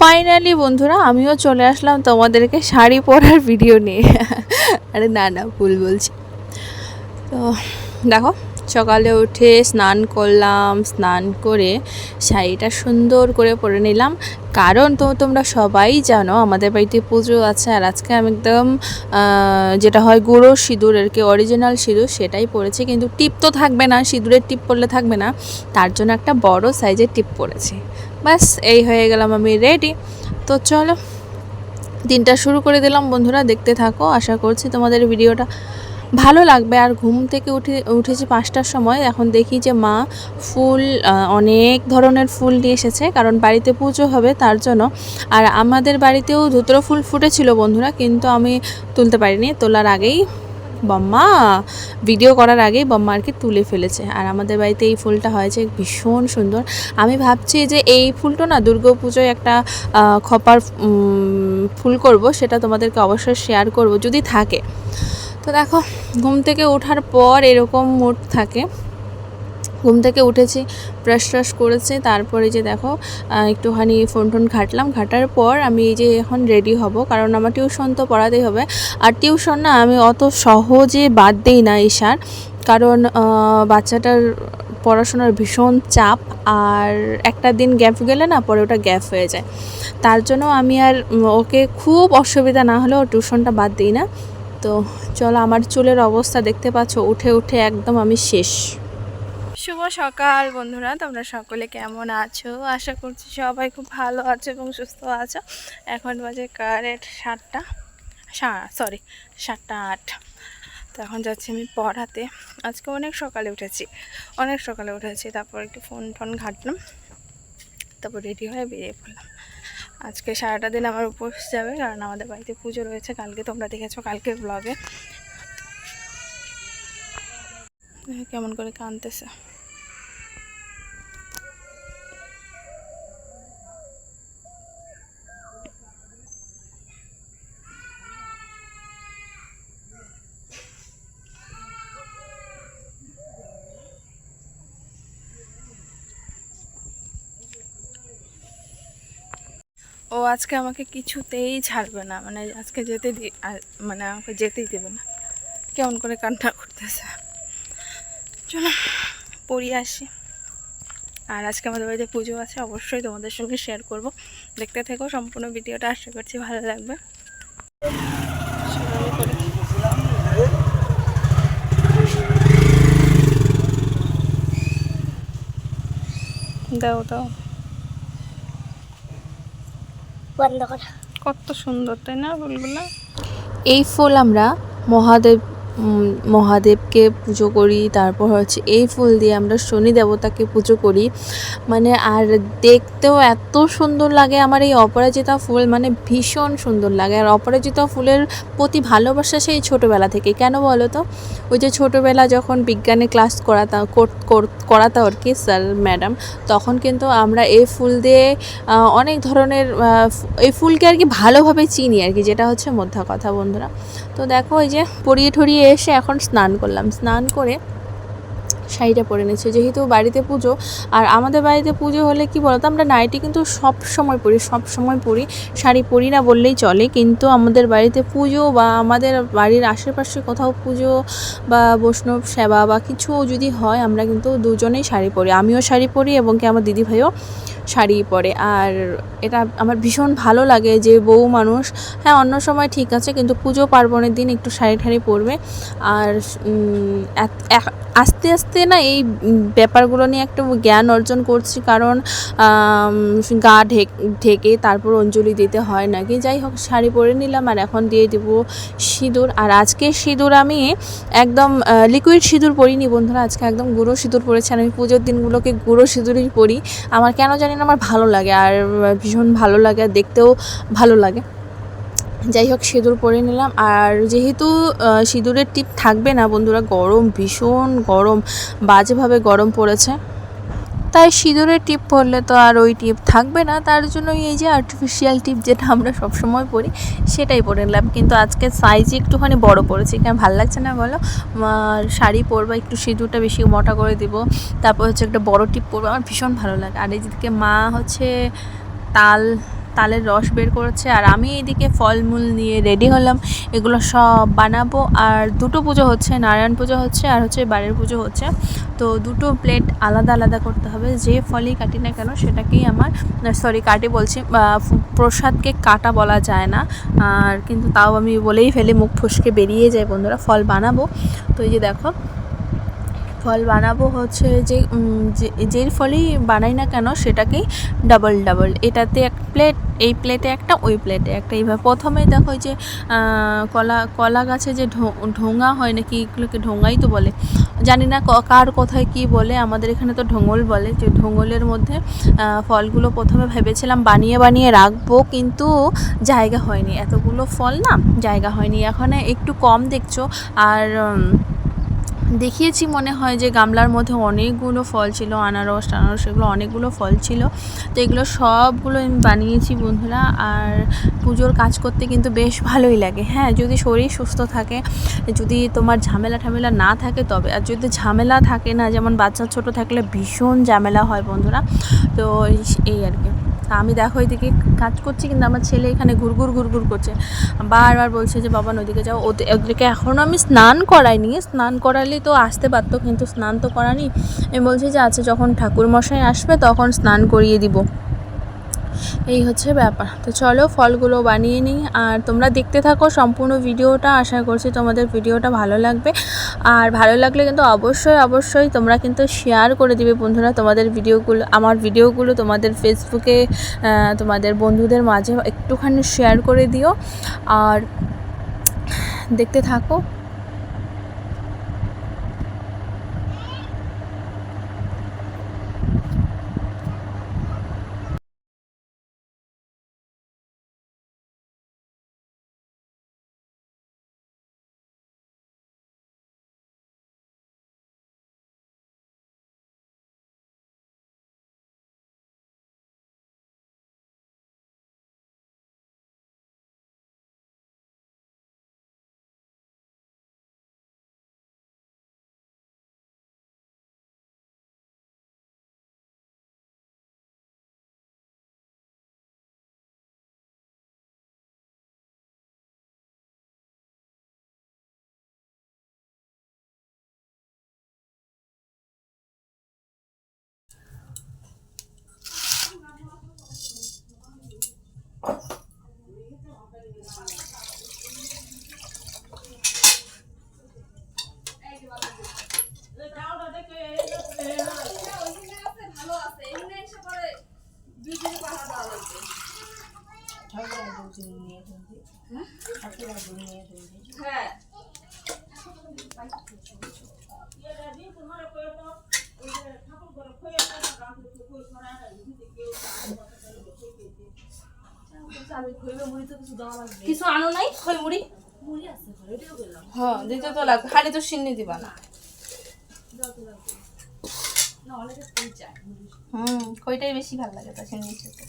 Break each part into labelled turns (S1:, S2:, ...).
S1: Finally বন্ধুরা আমিও চলে আসলাম তোমাদেরকে শাড়ি পরার ভিডিও নিয়ে। আরে না না, ভুল বলছি। তো দেখো, সকালে উঠে স্নান করলাম, স্নান করে শাড়িটা সুন্দর করে পরে নিলাম। কারণ তোমরা সবাই জানো আমাদের বাড়িতে পুজো আছে, আর আজকে আমি একদম যেটা হয় গুঁড়ো সিঁদুর আর কি, অরিজিনাল সিঁদুর সেটাই পরেছি। কিন্তু টিপ তো থাকবে না, সিঁদুরের টিপ পরলে থাকবে না, তার জন্য একটা বড় সাইজের টিপ পরেছি। বাস এই হয়ে গেলাম আমি রেডি। তো চলো দিনটা শুরু করে দিলাম বন্ধুরা, দেখতে থাকো। আশা করছি তোমাদের ভিডিওটা ভালো লাগবে। আর ঘুম থেকে উঠেছি 5টার সময়। এখন দেখি যে মা ফুল, অনেক ধরনের ফুল নিয়ে এসেছে, কারণ বাড়িতে পুজো হবে তার জন্য। আর আমাদের বাড়িতেও ধুতরো ফুল ফুটেছিল বন্ধুরা, কিন্তু আমি তুলতে পারিনি। তোলার আগেই বম্মা, ভিডিও করার আগেই বম্মা আর কি তুলে ফেলেছে। আর আমাদের বাড়িতে এই ফুলটা হয়েছে ভীষণ সুন্দর। আমি ভাবছি যে এই ফুলটা না দুর্গা পুজোয় একটা খপার ফুল করব, সেটা তোমাদেরকে অবশ্যই শেয়ার করব যদি থাকে। তো দেখো, ঘুম থেকে ওঠার পর এরকম মুড থাকে। ঘুম থেকে উঠেছি, ব্রাশ ট্রাশ করেছি, তারপরে যে দেখো একটুখানি ফোন ঘাটলাম। ঘাটার পর আমি এই যে এখন রেডি হব, কারণ আমার টিউশন তো পড়াতেই হবে। আর টিউশন না আমি অত সহজে বাদ দিই না ঈশার, কারণ বাচ্চাটার পড়াশোনার ভীষণ চাপ। আর একটা দিন গ্যাপ গেলে না পরে ওটা গ্যাপ হয়ে যায়, তার জন্য আমি আর ওকে খুব অসুবিধা না হলেও টিউশনটা বাদ দিই না। তো চলো, আমার চুলের অবস্থা দেখতে পাচ্ছ, উঠে উঠে একদম আমি শেষ। শুভ সকাল বন্ধুরা, তোমরা সকলে কেমন আছো? আশা করছি সবাই খুব ভালো আছো এবং সুস্থ আছো। এখন বাজে কারেক্ট 7:08। তো এখন যাচ্ছি আমি পড়াতে। আজকে অনেক সকালে উঠেছি। তারপর একটু ফোন ঘাটলাম, তারপর রেডি হয়ে বেরিয়ে পড়লাম। আজকে সারাটা দিন আমার উপোস যাবে, কারণ আমাদের বাড়িতে পুজো রয়েছে কালকে। তোমরা দেখেছো কালকের ব্লগে কেমন করে কাঁদতেছে। ও আজকে আমাকে কিছুতেই ছাড়বে না, মানে আজকে মানে আমাকে যেতেই দেবে না। কেমন করে কান্না করতেছে। চলো পড়িয়ে আসি। আর আজকে আমাদের বাড়িতে পুজো আছে, অবশ্যই তোমাদের সঙ্গে শেয়ার করব। দেখতে থেকো সম্পূর্ণ ভিডিওটা, আশা করছি ভালো লাগবে। দাও দাও, বন্ধ কর। কত সুন্দর তাই না ফুলগুলো? এই ফুল আমরা মহাদেবকে পুজো করি। তারপর হচ্ছে এই ফুল দিয়ে আমরা শনি দেবতাকে পুজো করি। মানে আর দেখতেও এত সুন্দর লাগে। আমার এই অপরাজিতা ফুল মানে ভীষণ সুন্দর লাগে। আর অপরাজিতা ফুলের প্রতি ভালোবাসা সেই ছোটোবেলা থেকে। কেন বলো তো? ওই যে ছোটোবেলা যখন বিজ্ঞানে ক্লাস করাতো আর কি স্যার ম্যাডাম, তখন কিন্তু আমরা এই ফুল দিয়ে অনেক ধরনের এই ফুলকে আর কি ভালোভাবে চিনি আর কি, যেটা হচ্ছে মোদ্দা কথা বন্ধুরা। তো দেখো এই যে পরিয়ে ঠরিয়ে এসে এখন স্নান করলাম। স্নান করে শাড়িটা পরে নিচ্ছে, যেহেতু বাড়িতে পুজো। আর আমাদের বাড়িতে পুজো হলে কি বলতো, আমরা নাইটি কিন্তু সব সময় পরি, শাড়ি পরি না বললেই চলে। কিন্তু আমাদের বাড়িতে পুজো বা আমাদের বাড়ির আশেপাশে কোথাও পুজো বা বৈষ্ণব সেবা বা কিছু যদি হয়, আমরা কিন্তু দুজনেই শাড়ি পরি। আমিও শাড়ি পরি এবং কি আমার দিদিভাইও শাড়ি পরে। আর এটা আমার ভীষণ ভালো লাগে যে বউ মানুষ, হ্যাঁ অন্য সময় ঠিক আছে, কিন্তু পুজো পার্বণের দিন একটু শাড়ি ঠাড়ি পরবে। আর আস্তে আস্তে না এই ব্যাপারগুলো নিয়ে একটা জ্ঞান অর্জন করছি, কারণ গা ঢেকে তারপর অঞ্জলি দিতে হয় নাকি। যাই হোক, শাড়ি পরে নিলাম আর এখন দিয়ে দেবো সিঁদুর। আর আজকে সিঁদুর আমি একদম লিকুইড সিঁদুর পরিনি বন্ধুরা, আজকে একদম গুঁড়ো সিঁদুর পরেছি। আমি পুজোর দিনগুলোকে গুঁড়ো সিঁদুরই পরি। আমার কেন জানি না আমার ভালো লাগে, আর ভীষণ ভালো লাগে, আর দেখতেও ভালো লাগে। যাই হোক, সিঁদুর পরে নিলাম। আর যেহেতু সিঁদুরের টিপ থাকবে না বন্ধুরা, গরম, ভীষণ গরম, বাজেভাবে গরম পড়েছে, তাই সিঁদুরের টিপ পরলে তো আর ওই টিপ থাকবে না। তার জন্য এই যে আর্টিফিশিয়াল টিপ যেটা আমরা সবসময় পরি সেটাই পরে নিলাম। কিন্তু আজকে সাইজ একটুখানি বড় পড়েছি, কেন ভালো লাগছে না বলো? শাড়ি পরবো, একটু সিঁদুরটা বেশি মোটা করে দিব, তারপর হচ্ছে একটা বড় টিপ পরবো, আমার ভীষণ ভালো লাগে। আর এই যেদিকে মা হচ্ছে তাল তালের রস বের করেছে, আর আমি এদিকে ফলমূল নিয়ে রেডি হলাম। এগুলো সব বানাবো। আর দুটো পুজো হচ্ছে, নারায়ণ পুজো হচ্ছে আর হচ্ছে বাড়ির পুজো হচ্ছে। তো দুটো প্লেট আলাদা আলাদা করতে হবে। যে ফলই কাটি না কেন সেটাকেই আমার, সরি কাটি বলছি, প্রসাদকে কাটা বলা যায় না। আর কিন্তু তাও আমি বলেই ফেলি, মুখ ফসকে বেরিয়ে যায় বন্ধুরা। ফল বানাবো। তো এই যে দেখো, ফল বানাবো হচ্ছে যে যেই ফলই বানাই না কেন সেটাকেই ডাবল ডাবল, এটাতে এক প্লেট, এই প্লেটে একটা, ওই প্লেটে একটা। এইভাবে প্রথমে দেখো যে কলা গাছে যে ঢোঙা হয় নাকি, এগুলোকে ঢোঙাই তো বলে, জানি না কার কোথায় কি বলে, আমাদের এখানে তো ঢোঙল বলে। যে ঢোঙলের মধ্যে ফলগুলো প্রথমে ভেবেছিলাম বানিয়ে বানিয়ে রাখবো, কিন্তু জায়গা হয়নি, এতগুলো ফল না জায়গা হয়নি। এখানে একটু কম দেখছো। আর দেখিয়েছি মনে হয় যে গামলার মধ্যে অনেকগুলো ফল ছিল, আনারস টানারস, এগুলো অনেকগুলো ফল ছিল। তো এগুলো সবগুলো আমি বানিয়েছি বন্ধুরা। আর পুজোর কাজ করতে কিন্তু বেশ ভালোই লাগে, হ্যাঁ, যদি শরীর সুস্থ থাকে, যদি তোমার ঝামেলা ঠামেলা না থাকে তবে। আর যদি ঝামেলা থাকে না, যেমন বাচ্চা ছোট থাকলে ভীষণ ঝামেলা হয় বন্ধুরা। তো এই আর কি। আমি দেখো এদিকে কাজ করছি, কিন্তু আমার ছেলে এখানে ঘুরঘুর ঘুরঘুর করছে, বারবার বলছে যে বাবা নদীকে যাও। ওদেরকে এখনও আমি স্নান করাইনি, স্নান করালেই তো আসতে পারতো, কিন্তু স্নান তো করানি। আমি বলছি যে আচ্ছা যখন ঠাকুরমশাই আসবে তখন স্নান করিয়ে দিব। এই হচ্ছে ব্যাপার। তো চলো ফলগুলো বানিয়ে নিই, আর তোমরা দেখতে থাকো সম্পূর্ণ ভিডিওটা। আশা করছি তোমাদের ভিডিওটা ভালো লাগবে। আর ভালো লাগলে কিন্তু অবশ্যই অবশ্যই তোমরা কিন্তু শেয়ার করে দিবে বন্ধুরা তোমাদের ভিডিওগুলো, আমার ভিডিওগুলো তোমাদের ফেসবুকে, তোমাদের বন্ধুদের মাঝে একটুখানি শেয়ার করে দিও। আর দেখতে থাকো। হ্যাঁ কিছু আনো নাই, খই মুড়ি হ্যাঁ দিতে তো লাগবে, খালি তো সিন্নি দিবা না। খইটাই বেশি ভালো লাগে তা সিন্নি খেতে।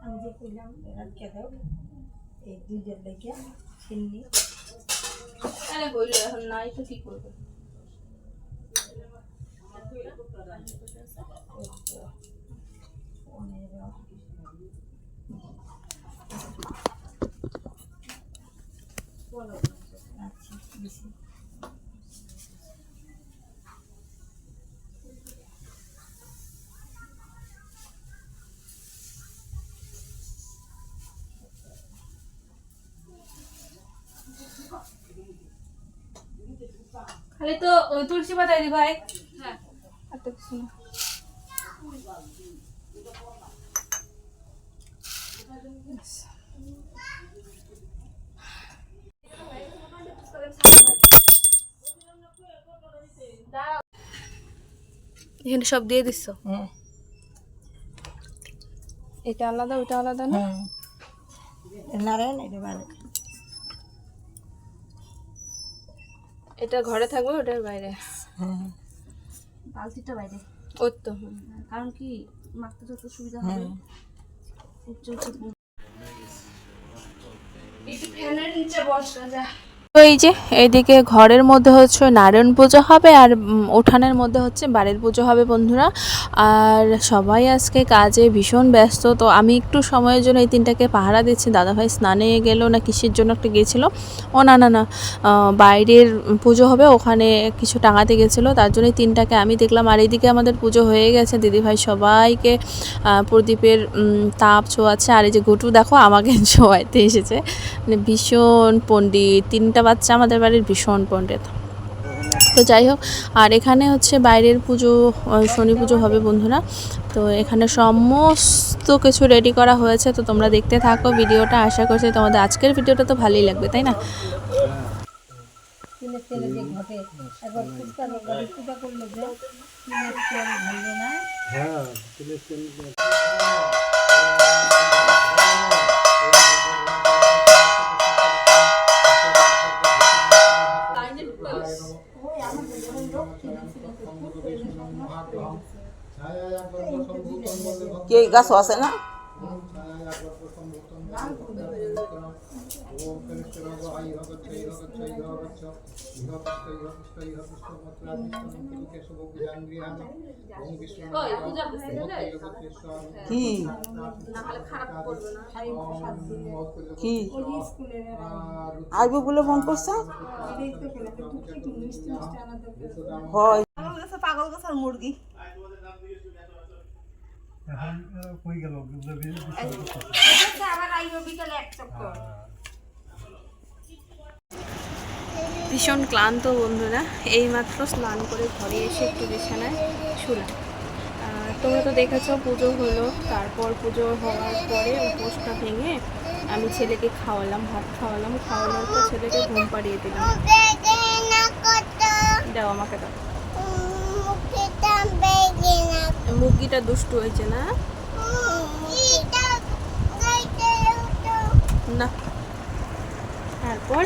S1: আমি যে কইলাম রাখকে দাও, এই দুইটার লেগে সিন্নি আরে হইলো, এখন নাই তো কি করবে। আচ্ছা বেশি খালি তো তুলসী পাতা দি ভাই। হ্যাঁ আর তো কিছু না। এখানে সব দিয়ে দিচ্ছ? হ্যাঁ এটা আলাদা ওটা আলাদা না?
S2: নারায়ণ এটা বাইরে।
S1: এটা ঘরে থাকবে ওটার বাইরে?
S2: হ্যাঁ
S3: বালতিটা বাইরে,
S1: ওর তো
S3: কারণ কি মাখতে যত সুবিধা হবে। উচ্চ উচ্চ
S1: ফ্যানের নিচে বসা যায়। তো এই যে এইদিকে ঘরের মধ্যে হচ্ছে নারায়ণ পুজো হবে আর উঠানের মধ্যে হচ্ছে বাড়ির পুজো হবে বন্ধুরা। আর সবাই আজকে কাজে ভীষণ ব্যস্ত, তো আমি একটু সময়ের জন্য এই তিনটাকে পাহারা দিচ্ছি। দাদাভাই স্নানে গেল না কিসের জন্য একটা গেছিলো, ও না না না বাইরের পুজো হবে ওখানে কিছু টাঙাতে গেছিলো, তার জন্য এই তিনটাকে আমি দেখলাম। আর এইদিকে আমাদের পুজো হয়ে গেছে, দিদিভাই সবাইকে প্রদীপের তাপ ছোঁয়াচ্ছে। আর এই যে ঘুটু দেখো আমাকে ছোঁয়াইতে এসেছে, মানে ভীষণ পণ্ডিত, তিনটা বাচ্চা আমাদের বাড়ির ভীষণ পণ্ডিত। তো যাই হোক, আর এখানে হচ্ছে বাইরের পুজো, শনি পুজো হবে বন্ধুরা। তো এখানে সমস্ত কিছু রেডি করা হয়েছে, তো তোমরা দেখতে থাকো ভিডিওটা। আশা করছি তোমাদের আজকের ভিডিওটা তো ভালোই লাগবে, তাই না?
S2: তিলের তেলে যে ঘটে একবার ফুচকার গাড়ি পূজা করলো যে তিলের তেল ভালো না।
S4: হ্যাঁ তিলের তেল
S2: কে গাছ আছে না? কি কি আসবে বলে মন করছে? হয় পাগল গাছের মুরগি।
S4: কই গেল
S1: ভীষণ ক্লান্ত বন্ধুরা, এইমাত্র স্নান করে ঘরে এসে একটু বিছানায় শুলাম। তোমরা তো দেখেছো পুজো হলো, তারপর পুজো হওয়ার পরে উপোসটা ভেঙে আমি ছেলেকে খাওয়ালাম, ভাত খাওয়ালাম, খাওয়ানোর পর ছেলেকে ঘুম পাড়িয়ে দিলাম। দাও আমাকে দাও। মুরগিটা দুষ্টু হয়েছে না? না, তারপর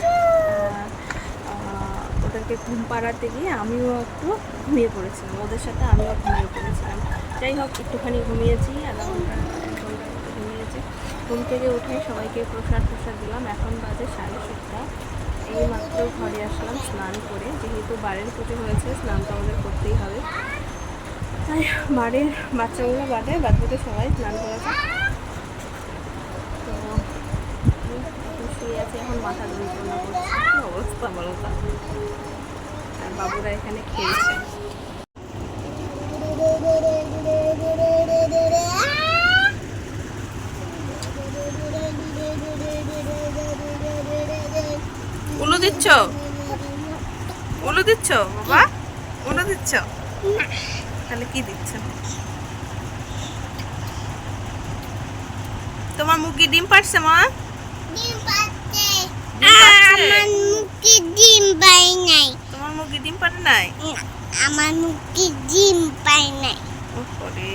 S1: ওদেরকে ঘুম পাড়াতে গিয়ে আমিও একটু ঘুমিয়ে পড়েছিলাম, ওদের সাথে আমিও ঘুমিয়ে পড়েছিলাম। যাই হোক, একটুখানি ঘুমিয়েছি, আধা ঘন্টা 1 ঘন্টার মতো ঘুমিয়েছি। ঘুম থেকে উঠে সবাইকে প্রসাদ দিলাম। এখন বাজে 7:30। এই মাত্র ঘরে আসলাম স্নান করে, যেহেতু বাড়ির পুজো হয়েছে স্নান তো আমাদের করতেই হবে, তাই বাড়ির বাচ্চাগুলো বাদে সবাই স্নান করেছে। তো শুয়ে আছে, এখন মাথা যন্ত্রণা করছে, কি অবস্থা বলো তো। আর বাবুরা এখানে খেয়েছে। উলু দিচ্ছ বাবা, উলু দিচ্ছ? তাহলে কি দিচ্ছ? তোমার মুরগি ডিম পারছে মা?
S5: ডিম পাচ্ছে।
S1: আমার
S5: মুরগি ডিম পায় নাই।
S1: তোমার মুরগি ডিম পারে নাই?
S5: আমার মুরগি ডিম পায় নাই।
S1: ওরে